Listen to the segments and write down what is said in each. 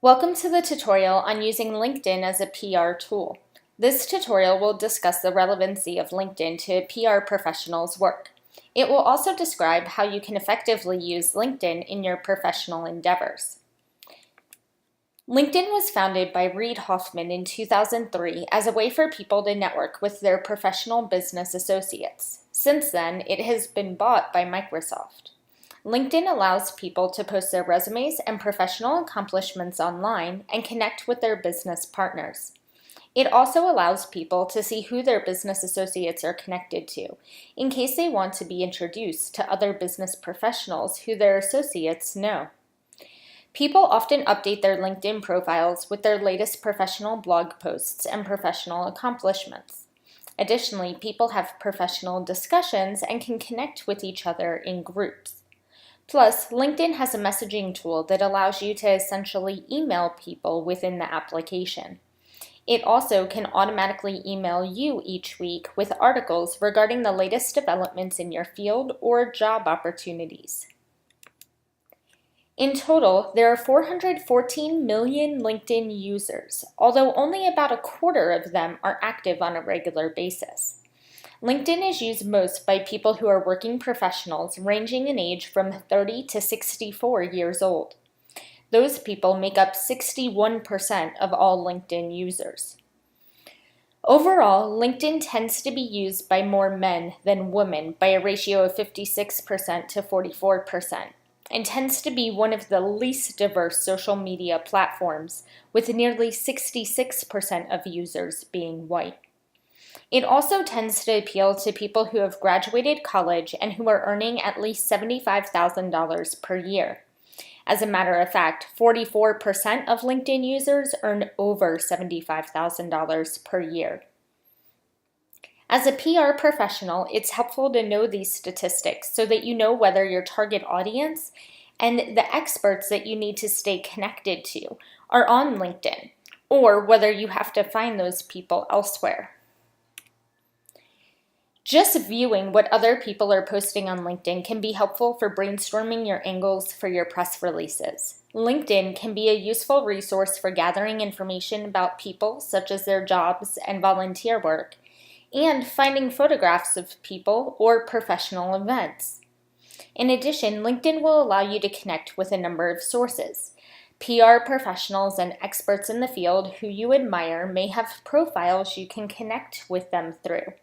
Welcome to the tutorial on using LinkedIn as a PR tool. This tutorial will discuss the relevancy of LinkedIn to PR professionals' work. It will also describe how you can effectively use LinkedIn in your professional endeavors. LinkedIn was founded by Reid Hoffman in 2003 as a way for people to network with their professional business associates. Since then, it has been bought by Microsoft. LinkedIn allows people to post their resumes and professional accomplishments online and connect with their business partners. It also allows people to see who their business associates are connected to, in case they want to be introduced to other business professionals who their associates know. People often update their LinkedIn profiles with their latest professional blog posts and professional accomplishments. Additionally, people have professional discussions and can connect with each other in groups. Plus, LinkedIn has a messaging tool that allows you to essentially email people within the application. It also can automatically email you each week with articles regarding the latest developments in your field or job opportunities. In total, there are 414 million LinkedIn users, although only about a quarter of them are active on a regular basis. LinkedIn is used most by people who are working professionals ranging in age from 30 to 64 years old. Those people make up 61% of all LinkedIn users. Overall, LinkedIn tends to be used by more men than women by a ratio of 56% to 44%, and tends to be one of the least diverse social media platforms, with nearly 66% of users being white. It also tends to appeal to people who have graduated college and who are earning at least $75,000 per year. As a matter of fact, 44% of LinkedIn users earn over $75,000 per year. As a PR professional, it's helpful to know these statistics so that you know whether your target audience and the experts that you need to stay connected to are on LinkedIn, or whether you have to find those people elsewhere. Just viewing what other people are posting on LinkedIn can be helpful for brainstorming your angles for your press releases. LinkedIn can be a useful resource for gathering information about people, such as their jobs and volunteer work, and finding photographs of people or professional events. In addition, LinkedIn will allow you to connect with a number of sources. PR professionals and experts in the field who you admire may have profiles you can connect with them through.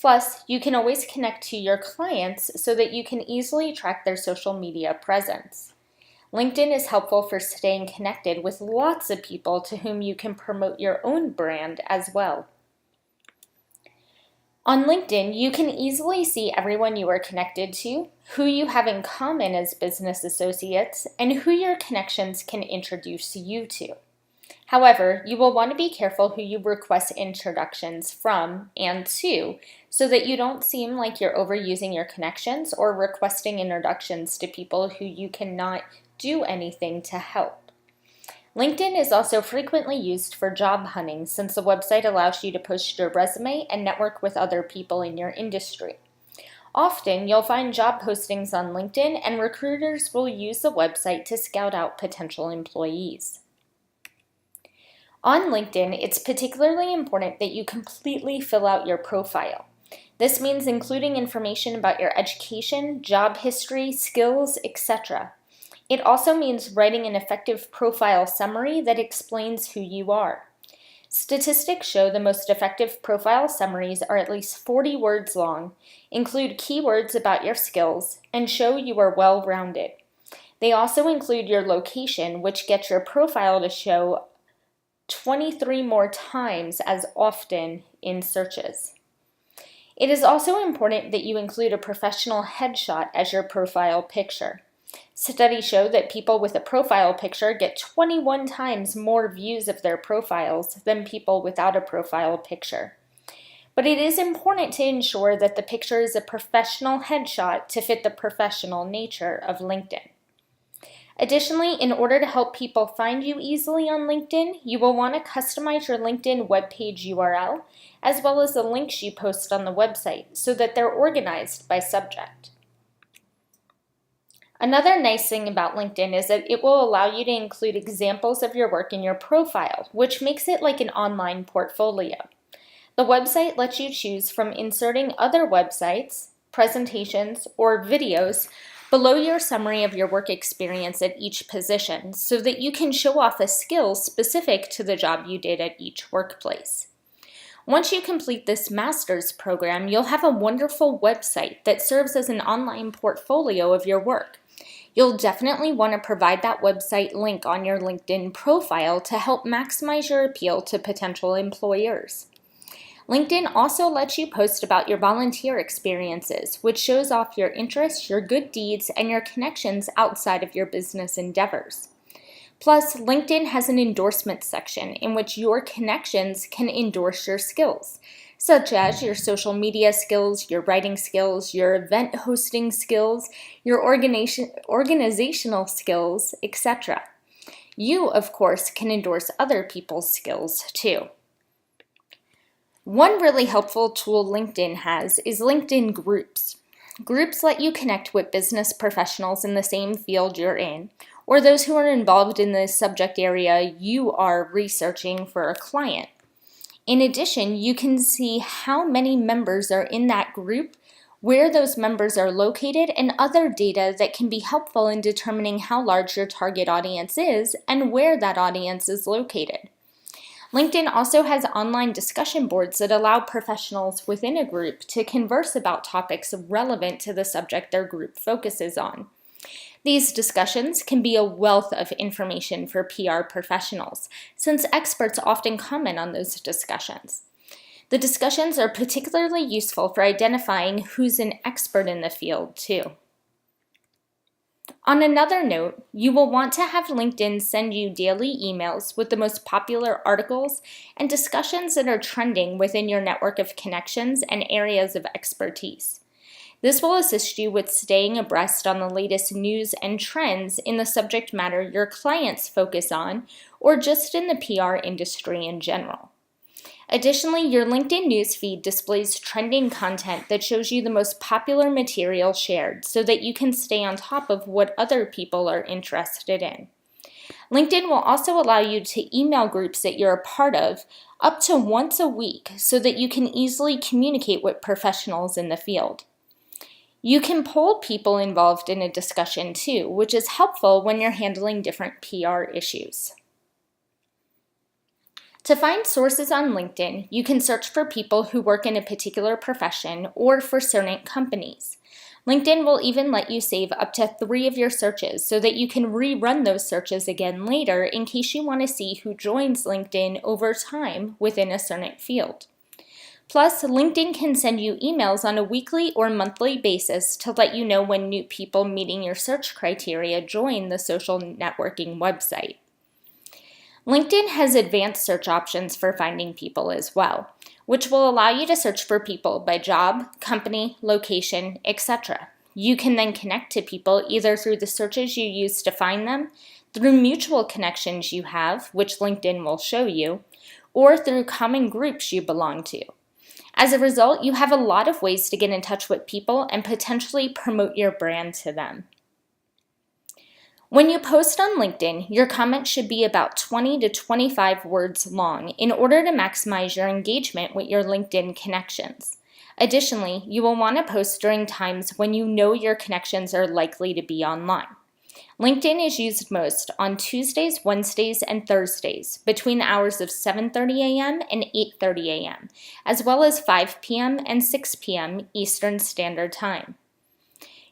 Plus, you can always connect to your clients so that you can easily track their social media presence. LinkedIn is helpful for staying connected with lots of people to whom you can promote your own brand as well. On LinkedIn, you can easily see everyone you are connected to, who you have in common as business associates, and who your connections can introduce you to. However, you will want to be careful who you request introductions from and to, so that you don't seem like you're overusing your connections or requesting introductions to people who you cannot do anything to help. LinkedIn is also frequently used for job hunting since the website allows you to post your resume and network with other people in your industry. Often, you'll find job postings on LinkedIn, and recruiters will use the website to scout out potential employees. On LinkedIn, it's particularly important that you completely fill out your profile. This means including information about your education, job history, skills, etc. It also means writing an effective profile summary that explains who you are. Statistics show the most effective profile summaries are at least 40 words long, include keywords about your skills, and show you are well-rounded. They also include your location, which gets your profile to show 23 more times as often in searches. It is also important that you include a professional headshot as your profile picture. Studies show that people with a profile picture get 21 times more views of their profiles than people without a profile picture. But it is important to ensure that the picture is a professional headshot to fit the professional nature of LinkedIn. Additionally, in order to help people find you easily on LinkedIn, you will want to customize your LinkedIn webpage URL, as well as the links you post on the website, so that they're organized by subject. Another nice thing about LinkedIn is that it will allow you to include examples of your work in your profile, which makes it like an online portfolio. The website lets you choose from inserting other websites, presentations, or videos below your summary of your work experience at each position so that you can show off a skill specific to the job you did at each workplace. Once you complete this master's program, you'll have a wonderful website that serves as an online portfolio of your work. You'll definitely want to provide that website link on your LinkedIn profile to help maximize your appeal to potential employers. LinkedIn also lets you post about your volunteer experiences, which shows off your interests, your good deeds, and your connections outside of your business endeavors. Plus, LinkedIn has an endorsement section in which your connections can endorse your skills, such as your social media skills, your writing skills, your event hosting skills, your organizational skills, etc. You, of course, can endorse other people's skills too. One really helpful tool LinkedIn has is LinkedIn Groups. Groups let you connect with business professionals in the same field you're in, or those who are involved in the subject area you are researching for a client. In addition, you can see how many members are in that group, where those members are located, and other data that can be helpful in determining how large your target audience is and where that audience is located. LinkedIn also has online discussion boards that allow professionals within a group to converse about topics relevant to the subject their group focuses on. These discussions can be a wealth of information for PR professionals, since experts often comment on those discussions. The discussions are particularly useful for identifying who's an expert in the field, too. On another note, you will want to have LinkedIn send you daily emails with the most popular articles and discussions that are trending within your network of connections and areas of expertise. This will assist you with staying abreast on the latest news and trends in the subject matter your clients focus on, or just in the PR industry in general. Additionally, your LinkedIn newsfeed displays trending content that shows you the most popular material shared so that you can stay on top of what other people are interested in. LinkedIn will also allow you to email groups that you're a part of up to once a week so that you can easily communicate with professionals in the field. You can poll people involved in a discussion too, which is helpful when you're handling different PR issues. To find sources on LinkedIn, you can search for people who work in a particular profession or for certain companies. LinkedIn will even let you save up to 3 of your searches so that you can rerun those searches again later in case you want to see who joins LinkedIn over time within a certain field. Plus, LinkedIn can send you emails on a weekly or monthly basis to let you know when new people meeting your search criteria join the social networking website. LinkedIn has advanced search options for finding people as well, which will allow you to search for people by job, company, location, etc. You can then connect to people either through the searches you use to find them, through mutual connections you have, which LinkedIn will show you, or through common groups you belong to. As a result, you have a lot of ways to get in touch with people and potentially promote your brand to them. When you post on LinkedIn, your comment should be about 20 to 25 words long in order to maximize your engagement with your LinkedIn connections. Additionally, you will want to post during times when you know your connections are likely to be online. LinkedIn is used most on Tuesdays, Wednesdays, and Thursdays between the hours of 7:30 a.m. and 8:30 a.m., as well as 5 p.m. and 6 p.m. Eastern Standard Time.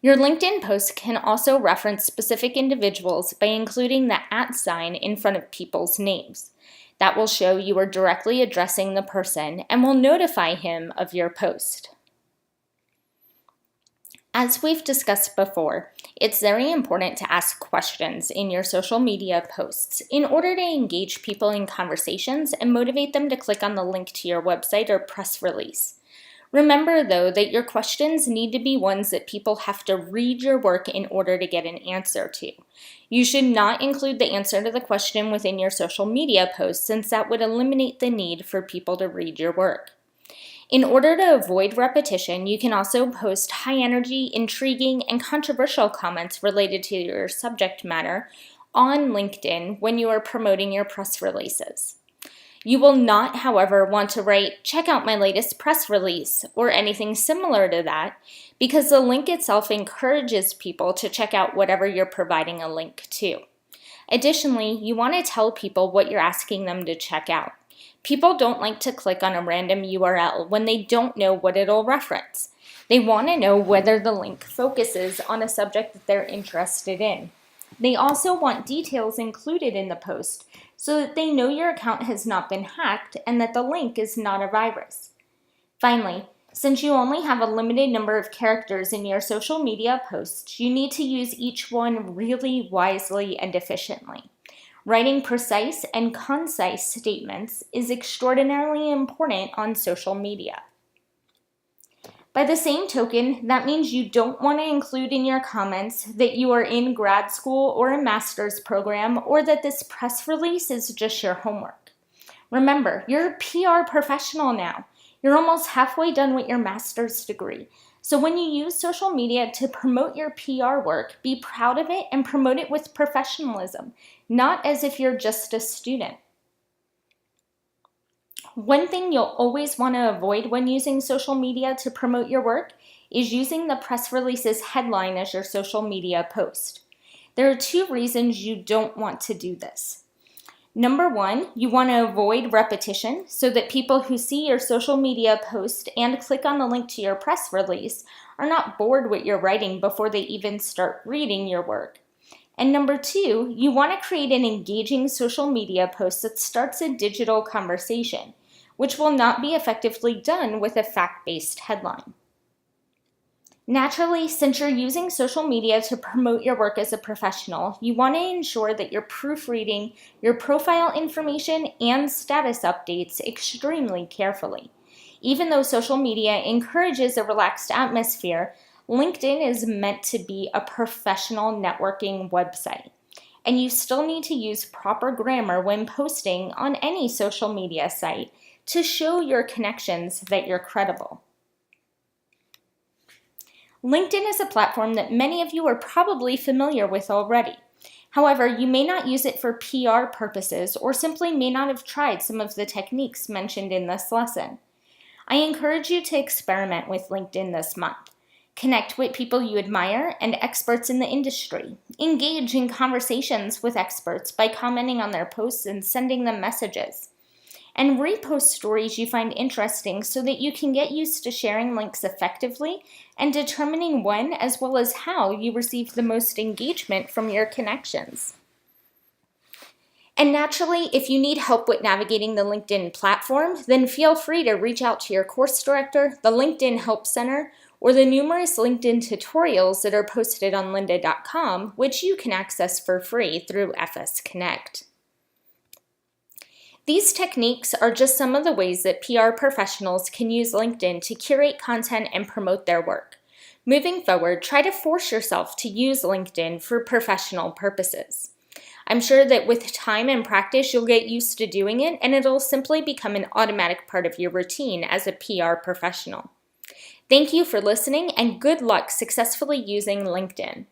Your LinkedIn post can also reference specific individuals by including the @ sign in front of people's names. That will show you are directly addressing the person and will notify him of your post. As we've discussed before, it's very important to ask questions in your social media posts in order to engage people in conversations and motivate them to click on the link to your website or press release. Remember, though, that your questions need to be ones that people have to read your work in order to get an answer to. You should not include the answer to the question within your social media post, since that would eliminate the need for people to read your work. In order to avoid repetition, you can also post high-energy, intriguing, and controversial comments related to your subject matter on LinkedIn when you are promoting your press releases. You will not, however, want to write, "Check out my latest press release," or anything similar to that, because the link itself encourages people to check out whatever you're providing a link to. Additionally, you want to tell people what you're asking them to check out. People don't like to click on a random URL when they don't know what it'll reference. They want to know whether the link focuses on a subject that they're interested in. They also want details included in the post so that they know your account has not been hacked and that the link is not a virus. Finally, since you only have a limited number of characters in your social media posts, you need to use each one really wisely and efficiently. Writing precise and concise statements is extraordinarily important on social media. By the same token, that means you don't want to include in your comments that you are in grad school or a master's program, or that this press release is just your homework. Remember, you're a PR professional now. You're almost halfway done with your master's degree. So when you use social media to promote your PR work, be proud of it and promote it with professionalism, not as if you're just a student. One thing you'll always want to avoid when using social media to promote your work is using the press release's headline as your social media post. There are 2 reasons you don't want to do this. Number 1, you want to avoid repetition so that people who see your social media post and click on the link to your press release are not bored with your writing before they even start reading your work. And number 2, you want to create an engaging social media post that starts a digital conversation, which will not be effectively done with a fact-based headline. Naturally, since you're using social media to promote your work as a professional, you want to ensure that you're proofreading your profile information and status updates extremely carefully. Even though social media encourages a relaxed atmosphere, LinkedIn is meant to be a professional networking website, and you still need to use proper grammar when posting on any social media site to show your connections that you're credible. LinkedIn is a platform that many of you are probably familiar with already. However, you may not use it for PR purposes or simply may not have tried some of the techniques mentioned in this lesson. I encourage you to experiment with LinkedIn this month. Connect with people you admire and experts in the industry. Engage in conversations with experts by commenting on their posts and sending them messages. And repost stories you find interesting so that you can get used to sharing links effectively and determining when as well as how you receive the most engagement from your connections. And naturally, if you need help with navigating the LinkedIn platform, then feel free to reach out to your course director, the LinkedIn Help Center, or the numerous LinkedIn tutorials that are posted on lynda.com, which you can access for free through FS Connect. These techniques are just some of the ways that PR professionals can use LinkedIn to curate content and promote their work. Moving forward, try to force yourself to use LinkedIn for professional purposes. I'm sure that with time and practice, you'll get used to doing it, and it'll simply become an automatic part of your routine as a PR professional. Thank you for listening, and good luck successfully using LinkedIn.